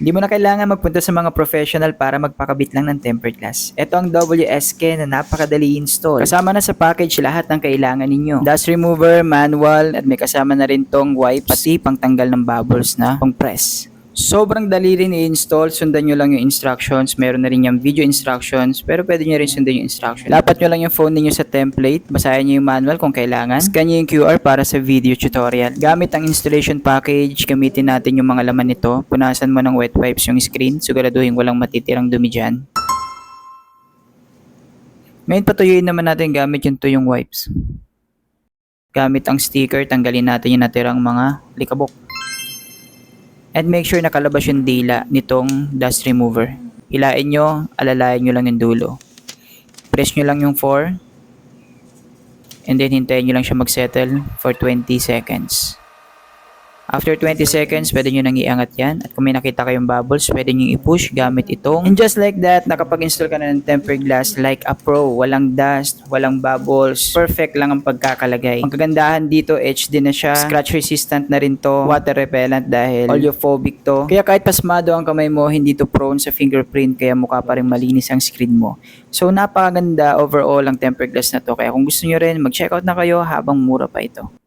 Hindi mo na kailangan magpunta sa mga professional para magpakabit lang ng tempered glass. Ito ang WSK na napakadali install. Kasama na sa package lahat ng kailangan ninyo. Dust remover, manual, at may kasama na rin tong wipes, pati pangtanggal ng bubbles na pang press. Sobrang dali rin i-install, sundan nyo lang yung instructions, meron na rin yung video instructions, pero pwede nyo rin sundan yung instructions. Lapat nyo lang yung phone niyo sa template, basahin nyo yung manual kung kailangan, scan nyo yung QR para sa video tutorial. Gamit ang installation package, gamitin natin yung mga laman nito, punasan mo ng wet wipes yung screen, siguraduhin walang matitirang dumi dyan. Ngayon patuyuin naman natin gamit yung tuyong wipes. Gamit ang sticker, tanggalin natin yung natirang mga likabok. And make sure nakalabas yung dila nitong dust remover. Hilain nyo, alalayan nyo lang yung dulo. Press nyo lang yung 4. And then hintayin nyo lang siya mag-settle for 20 seconds. After 20 seconds, pwede nyo nang iangat yan. At kung may nakita kayong bubbles, pwede nyo i-push gamit itong. And just like that, nakapag-install ka na ng tempered glass like a pro. Walang dust, walang bubbles. Perfect lang ang pagkakalagay. Ang kagandahan dito, HD na siya. Scratch resistant na rin to. Water repellent dahil oleophobic to. Kaya kahit pasmado ang kamay mo, hindi to prone sa fingerprint. Kaya mukha pa rin malinis ang screen mo. So napakaganda overall ang tempered glass na to. Kaya kung gusto nyo rin, mag-checkout na kayo habang mura pa ito.